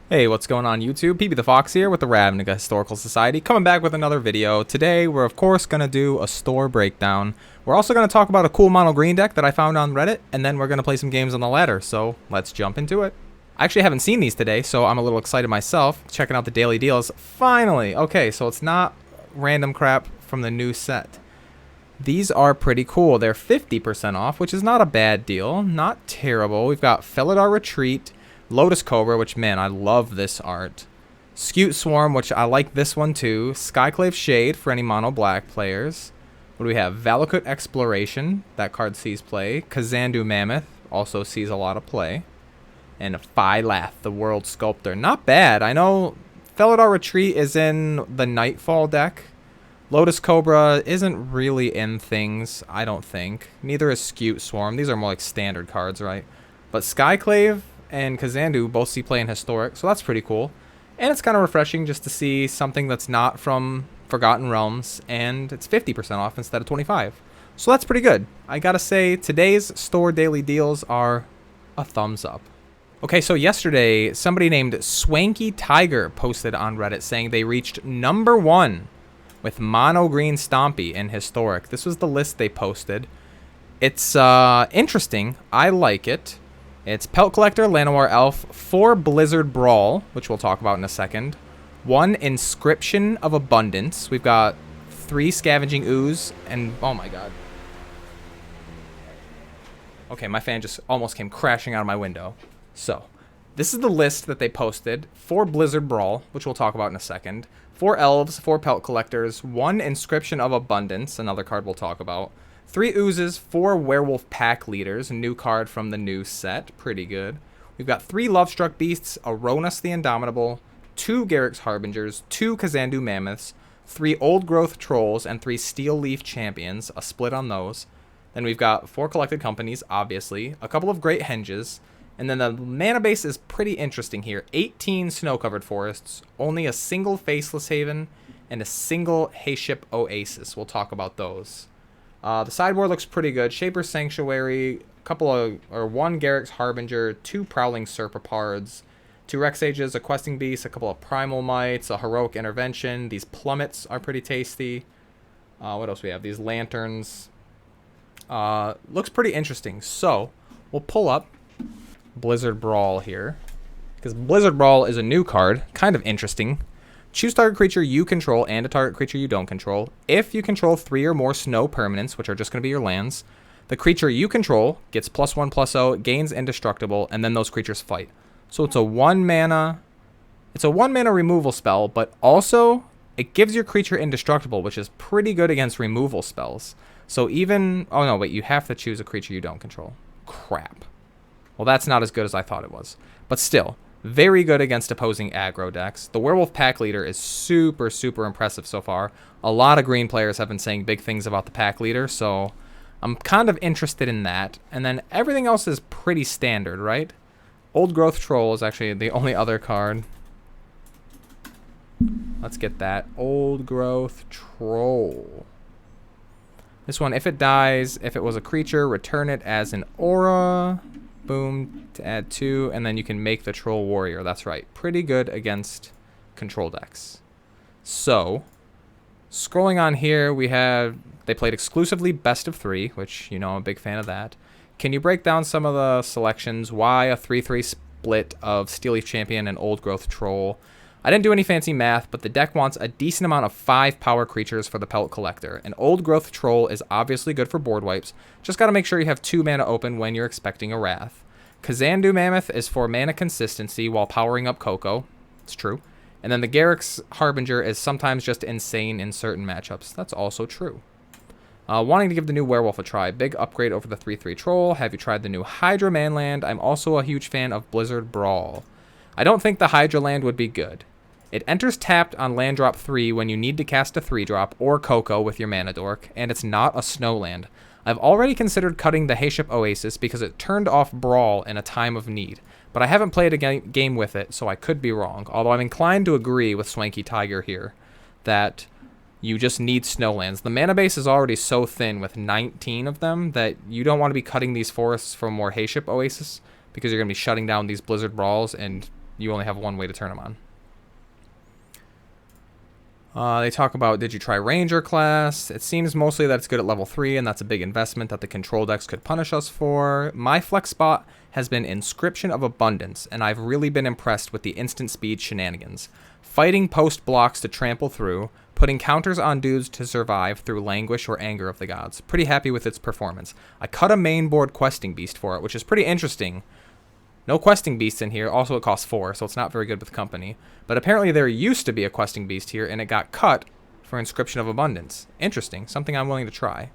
Hey, what's going on YouTube? PB the Fox here with the Ravnica Historical Society, coming back with another video. Today, we're of course going to do a store breakdown. We're also going to talk about a cool mono green deck that I found on Reddit, and then we're going to play some games on the ladder, so let's jump into it. I actually haven't seen these today, so I'm a little excited myself, checking out the daily deals. Finally! Okay, so it's not random crap from the new set. These are pretty cool. They're 50% off, which is not a bad deal. Not terrible. We've got Felidar Retreat, Lotus Cobra, which, man, I love this art. Scute Swarm, which I like this one too. Skyclave Shade for any mono black players. What do we have? Valakut Exploration. That card sees play. Kazandu Mammoth also sees a lot of play. And Phylath, the World Sculptor. Not bad. I know Felidar Retreat is in the Nightfall deck. Lotus Cobra isn't really in things, I don't think. Neither is Scute Swarm. These are more like standard cards, right? But Skyclave and Kazandu both see play in Historic, so that's pretty cool. And it's kind of refreshing just to see something that's not from Forgotten Realms, and it's 50% off instead of 25%. So that's pretty good. I gotta say, today's store daily deals are a thumbs up. Okay, so yesterday, somebody named Swanky Tiger posted on Reddit saying they reached #1 with Mono Green Stompy in Historic. This was the list they posted. It's interesting. I like it. It's Pelt Collector, Llanowar Elf, 4 Blizzard Brawl, which we'll talk about in a second, 1 Inscription of Abundance. We've got 3 Scavenging Ooze, and oh my god. Okay, my fan just almost came crashing out of my window. So, this is the list that they posted. 4 Blizzard Brawl, which we'll talk about in a second, 4 Elves, 4 Pelt Collectors, 1 Inscription of Abundance, another card we'll talk about, 3 Oozes, 4 Werewolf Pack Leaders, a new card from the new set, pretty good. We've got 3 Lovestruck Beasts, a Ronus the Indomitable, 2 Garruk's Harbingers, 2 Kazandu Mammoths, 3 Old Growth Trolls, and 3 Steel Leaf Champions, a split on those. Then we've got 4 Collected Companies, obviously, a couple of Great Henges, and then the mana base is pretty interesting here. 18 Snow-Covered Forests, only a single Faceless Haven, and a single Hayship Oasis. We'll talk about those. The sideboard looks pretty good. Shaper's Sanctuary, one Garruk's Harbinger, 2 Prowling Serpopards, 2 Rex Sages, a Questing Beast, a couple of Primal Mites, a Heroic Intervention. These Plummets are pretty tasty. What else we have? These Lanterns. Looks pretty interesting. So, we'll pull up Blizzard Brawl here, because Blizzard Brawl is a new card. Kind of interesting. Choose target creature you control and a target creature you don't control. If you control 3 or more snow permanents, which are just going to be your lands, the creature you control gets +1/+0, gains indestructible, and then those creatures fight. So it's a 1 mana removal spell, but also it gives your creature indestructible, which is pretty good against removal spells. So even, oh no, wait, you have to choose a creature you don't control. Crap. Well, that's not as good as I thought it was. But still, very good against opposing aggro decks. The Werewolf Pack Leader is super, super impressive so far. A lot of green players have been saying big things about the Pack Leader, so I'm kind of interested in that. And then everything else is pretty standard, right? Old Growth Troll is actually the only other card. Let's get that. Old Growth Troll. This one, if it dies, if it was a creature, return it as an aura. Boom, to add 2, and then you can make the Troll Warrior. That's right. Pretty good against control decks. So, scrolling on here, they played exclusively best of 3, which, you know, I'm a big fan of that. Can you break down some of the selections? Why a 3/3 split of Steel Leaf Champion and Old Growth Troll? I didn't do any fancy math, but the deck wants a decent amount of 5 power creatures for the Pelt Collector. An Old Growth Troll is obviously good for board wipes. Just gotta make sure you have 2 mana open when you're expecting a Wrath. Kazandu Mammoth is for mana consistency while powering up Coco. It's true. And then the Garruk's Harbinger is sometimes just insane in certain matchups. That's also true. Wanting to give the new Werewolf a try. Big upgrade over the 3/3 Troll. Have you tried the new Hydra Manland? I'm also a huge fan of Blizzard Brawl. I don't think the Hydra land would be good. It enters tapped on land drop 3 when you need to cast a 3-drop or Coco with your mana dork, and it's not a snow land. I've already considered cutting the Hayship Oasis because it turned off Brawl in a time of need, but I haven't played a game with it, so I could be wrong, although I'm inclined to agree with Swanky Tiger here that you just need snowlands. The mana base is already so thin with 19 of them that you don't want to be cutting these forests for more Hayship Oasis because you're going to be shutting down these Blizzard Brawls and you only have one way to turn them on. They talk about, did you try Ranger class? It seems mostly that it's good at level 3, and that's a big investment that the control decks could punish us for. My flex spot has been Inscription of Abundance, and I've really been impressed with the instant speed shenanigans. Fighting post blocks to trample through, putting counters on dudes to survive through Languish or Anger of the Gods. Pretty happy with its performance. I cut a main board Questing Beast for it, which is pretty interesting. No Questing Beasts in here. Also, it costs 4, so it's not very good with company. But apparently there used to be a Questing Beast here, and it got cut for Inscription of Abundance. Interesting. Something I'm willing to try.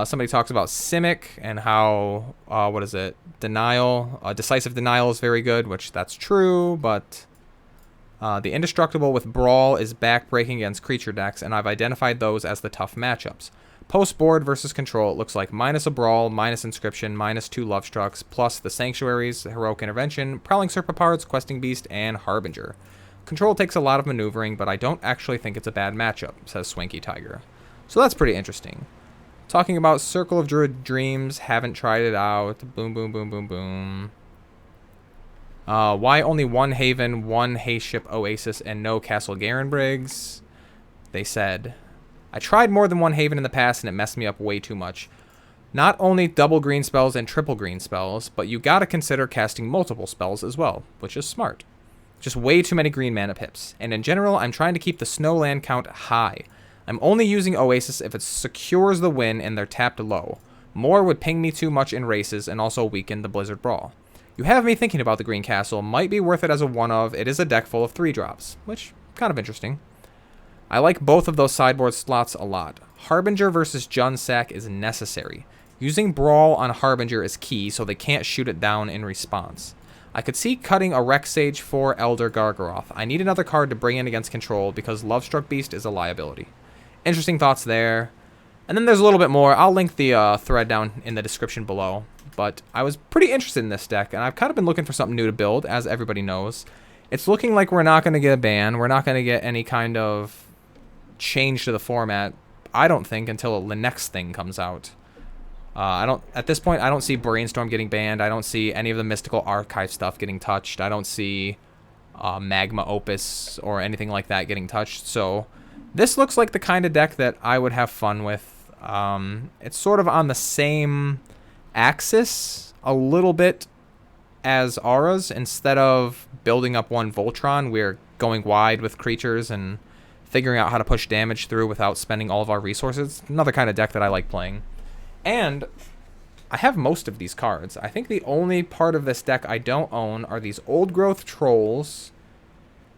Somebody talks about Simic and how, what is it? Denial. Decisive Denial is very good, which that's true, but the Indestructible with Brawl is backbreaking against creature decks, and I've identified those as the tough matchups. Post-board versus control, it looks like minus a Brawl, minus Inscription, minus 2 Lovestrucks, plus the Sanctuaries, Heroic Intervention, Prowling Serpentards, Questing Beast, and Harbinger. Control takes a lot of maneuvering, but I don't actually think it's a bad matchup, says Swanky Tiger. So that's pretty interesting. Talking about Circle of Druid Dreams, haven't tried it out. Boom, boom, boom, boom, boom. Why only one Haven, one Haste Ship Oasis, and no Castle Garenbriggs? They said, I tried more than one Haven in the past and it messed me up way too much. Not only double green spells and triple green spells, but you gotta consider casting multiple spells as well, which is smart. Just way too many green mana pips. And in general, I'm trying to keep the snow land count high. I'm only using Oasis if it secures the win and they're tapped low. More would ping me too much in races and also weaken the Blizzard Brawl. You have me thinking about the Green Castle. Might be worth it as a one-of. It is a deck full of 3-drops, which kind of interesting. I like both of those sideboard slots a lot. Harbinger versus Jund Sack is necessary. Using Brawl on Harbinger is key, so they can't shoot it down in response. I could see cutting a Rex Sage for Elder Gargaroth. I need another card to bring in against control because Lovestruck Beast is a liability. Interesting thoughts there. And then there's a little bit more. I'll link the thread down in the description below. But I was pretty interested in this deck, and I've kind of been looking for something new to build, as everybody knows. It's looking like we're not going to get a ban. We're not going to get any kind of change to the format, I don't think, until the next thing comes out. At this point, I don't see Brainstorm getting banned. I don't see any of the Mystical Archive stuff getting touched. I don't see Magma Opus or anything like that getting touched. So this looks like the kind of deck that I would have fun with. It's sort of on the same axis a little bit as Aura's. Instead of building up one Voltron, we're going wide with creatures and figuring out how to push damage through without spending all of our resources. Another kind of deck that I like playing. And I have most of these cards. I think the only part of this deck I don't own are these Old Growth Trolls,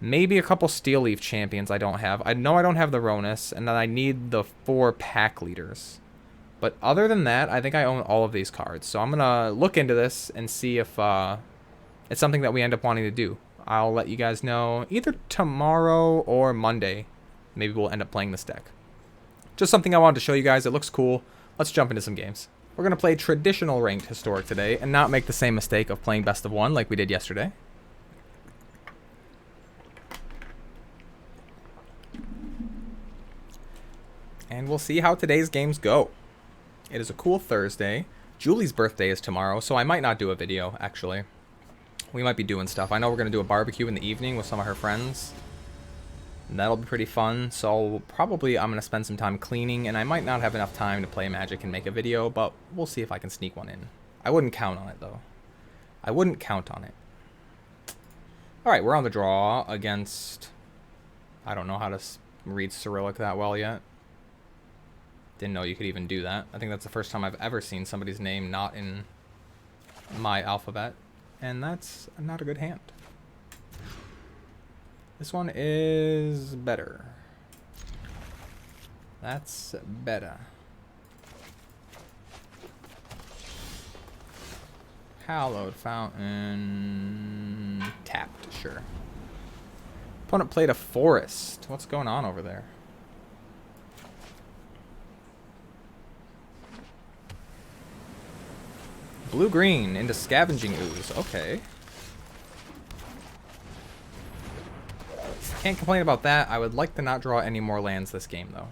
maybe a couple Steel Leaf Champions I don't have. I know I don't have the Ronus, and then I need the 4 Pack Leaders. But other than that, I think I own all of these cards. So I'm going to look into this and see if it's something that we end up wanting to do. I'll let you guys know either tomorrow or Monday. Maybe we'll end up playing this deck. Just something I wanted to show you guys. It looks cool. Let's jump into some games. We're going to play traditional ranked historic today and not make the same mistake of playing best of 1 like we did yesterday. And we'll see how today's games go. It is a cool Thursday. Julie's birthday is tomorrow, so I might not do a video, actually. We might be doing stuff. I know we're going to do a barbecue in the evening with some of her friends. And that'll be pretty fun. So probably I'm going to spend some time cleaning, and I might not have enough time to play Magic and make a video, but we'll see if I can sneak one in. I wouldn't count on it, though. I wouldn't count on it. Alright, we're on the draw against... I don't know how to read Cyrillic that well yet. Didn't know you could even do that. I think that's the first time I've ever seen somebody's name not in my alphabet. And that's not a good hand. This one is better. That's better. Hallowed Fountain. Tapped, sure. Opponent played a forest. What's going on over there? Blue-green into Scavenging Ooze. Okay. Can't complain about that. I would like to not draw any more lands this game, though.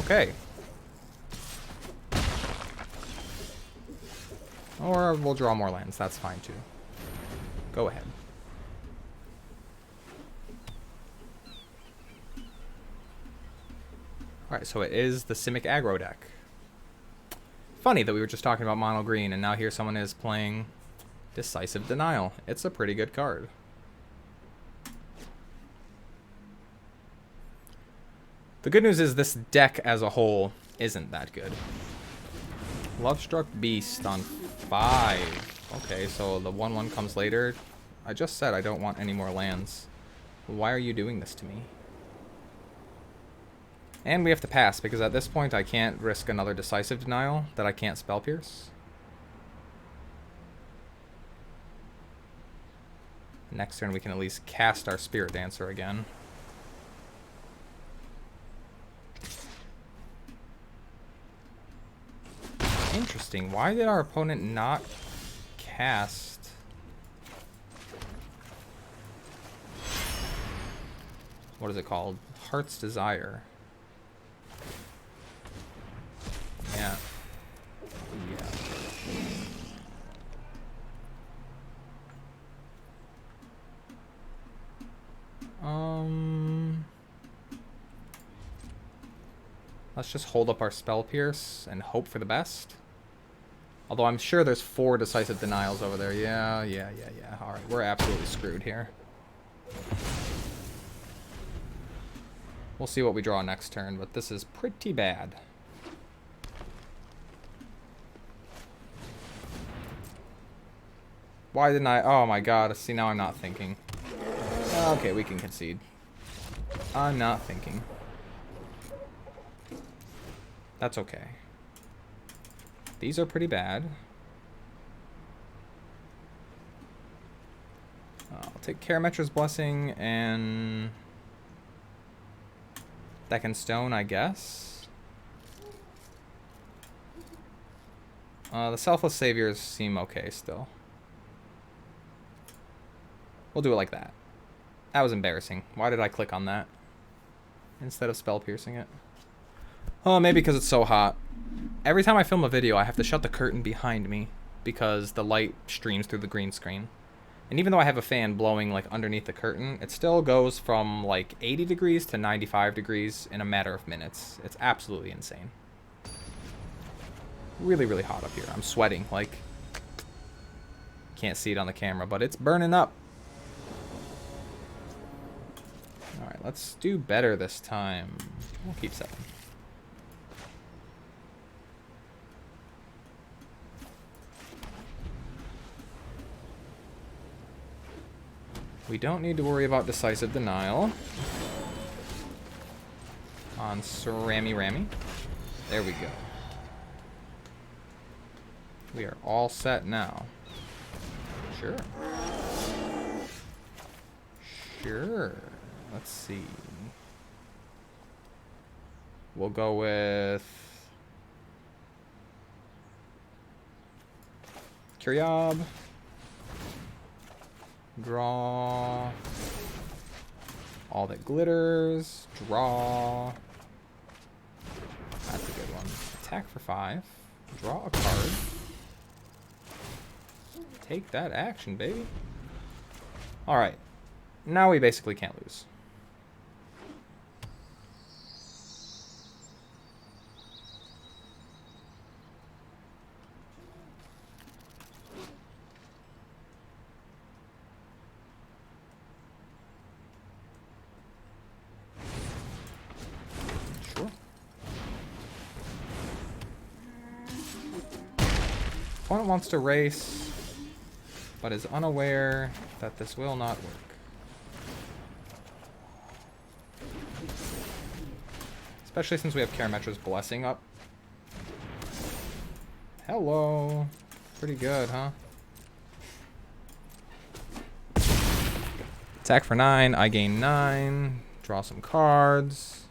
Okay. Or we'll draw more lands. That's fine too. Go ahead. Alright, so it is the Simic Aggro deck. Funny that we were just talking about mono green and now here someone is playing Decisive Denial. It's a pretty good card. The good news is this deck as a whole isn't that good. Lovestruck Beast on 5. Okay, so the 1/1 comes later. I just said I don't want any more lands. Why are you doing this to me? And we have to pass, because at this point I can't risk another Decisive Denial that I can't Spell Pierce. Next turn we can at least cast our Spirit Dancer again. Interesting. Why did our opponent not cast? What is it called? Heart's Desire. Yeah. Let's just hold up our Spell Pierce and hope for the best. Although I'm sure there's 4 Decisive Denials over there. Yeah. Alright, we're absolutely screwed here. We'll see what we draw next turn, but this is pretty bad. Why didn't I? Oh my god, see, now I'm not thinking. Okay, we can concede. I'm not thinking. That's okay. These are pretty bad. I'll take Karametra's Blessing and Deck and Stone, I guess. The Selfless Saviors seem okay still. We'll do it like that. That was embarrassing. Why did I click on that instead of Spell Piercing it? Oh, maybe because it's so hot. Every time I film a video, I have to shut the curtain behind me because the light streams through the green screen. And even though I have a fan blowing like underneath the curtain, it still goes from like 80 degrees to 95 degrees in a matter of minutes. It's absolutely insane. Really, really hot up here. I'm sweating, like, can't see it on the camera, but it's burning up. Alright, let's do better this time. We'll keep 7. We don't need to worry about Decisive Denial on Cerami Rami. There we go. We are all set now. Sure. Sure. Let's see. We'll go with Kuryob. Draw. All That Glitters. Draw. That's a good one. Attack for 5. Draw a card. Take that action, baby. Alright. Now we basically can't lose. Opponent wants to race, but is unaware that this will not work. Especially since we have Karametra's Blessing up. Hello. Pretty good, huh? Attack for 9. I gain 9. Draw some cards.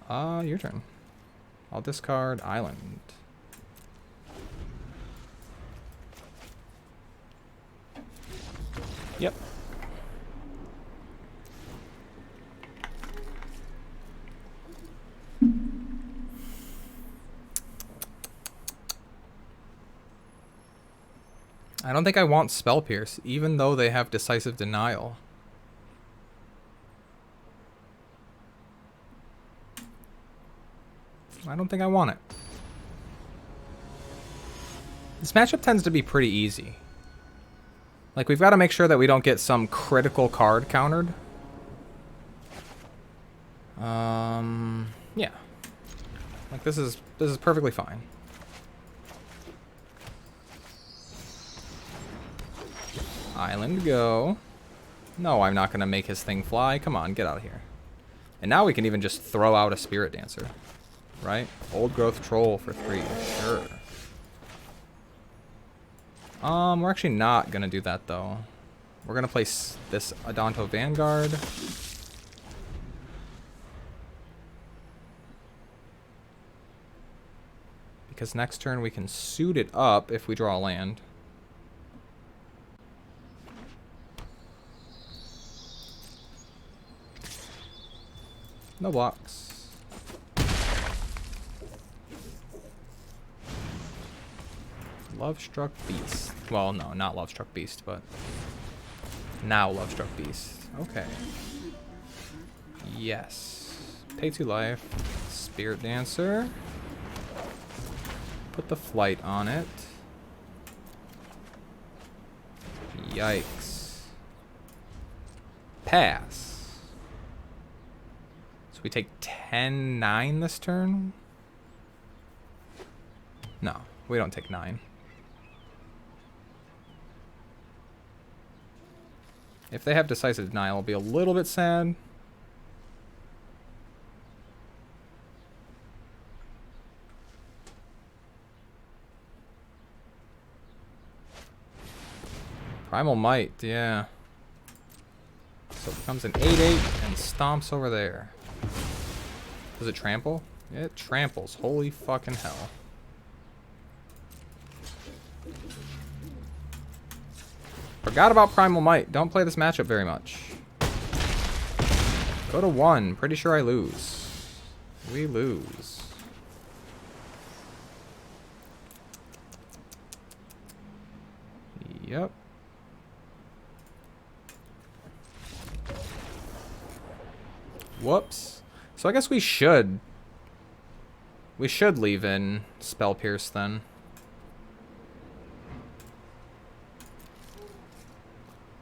Your turn. I'll discard Island. Yep. I don't think I want Spell Pierce, even though they have Decisive Denial. I don't think I want it. This matchup tends to be pretty easy. Like, we've got to make sure that we don't get some critical card countered. Yeah. Like, this is perfectly fine. Island go. No, I'm not going to make his thing fly. Come on, get out of here. And now we can even just throw out a Spirit Dancer. Right? Old Growth Troll for 3. Sure. We're actually not going to do that, though. We're going to place this Adonto Vanguard. Because next turn we can suit it up if we draw a land. No blocks. Love-Struck Beast. Well, no, not Love-Struck Beast, but now Love-Struck Beast. Okay. Yes. Pay 2 life. Spirit Dancer. Put the Flight on it. Yikes. Pass. So we take 10-9 this turn? No, we don't take 9. If they have Decisive Denial, I'll be a little bit sad. Primal Might, yeah. So it becomes an 8-8 and stomps over there. Does it trample? It tramples. Holy fucking hell. Forgot about Primal Might. Don't play this matchup very much. Go to 1. Pretty sure I lose. We lose. Yep. Whoops. So I guess we should leave in Spell Pierce then.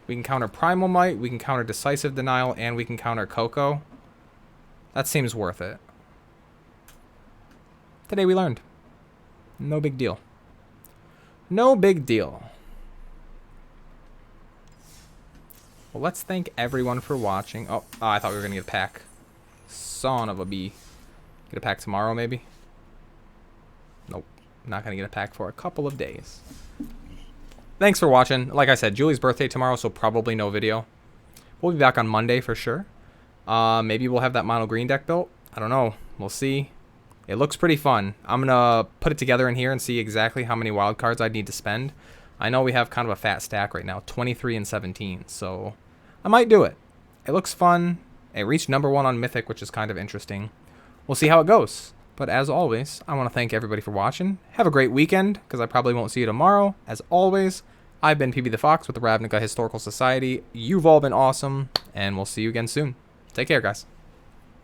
We can counter Primal Might, we can counter Decisive Denial, and we can counter Coco. That seems worth it. Today we learned. No big deal. No big deal. Well, let's thank everyone for watching. Oh, I thought we were going to get a pack. Son of a bee. Get a pack tomorrow, maybe? Nope. Not going to get a pack for a couple of days. Thanks for watching. Like I said, Julie's birthday tomorrow, so probably no video. We'll be back on Monday for sure. Maybe we'll have that mono green deck built. I don't know. We'll see. It looks pretty fun. I'm going to put it together in here and see exactly how many wild cards I'd need to spend. I know we have kind of a fat stack right now, 23 and 17, so I might do it. It looks fun. It reached #1 on Mythic, which is kind of interesting. We'll see how it goes. But as always, I want to thank everybody for watching. Have a great weekend, because I probably won't see you tomorrow. As always, I've been PB the Fox with the Ravnica Historical Society. You've all been awesome, and we'll see you again soon. Take care, guys.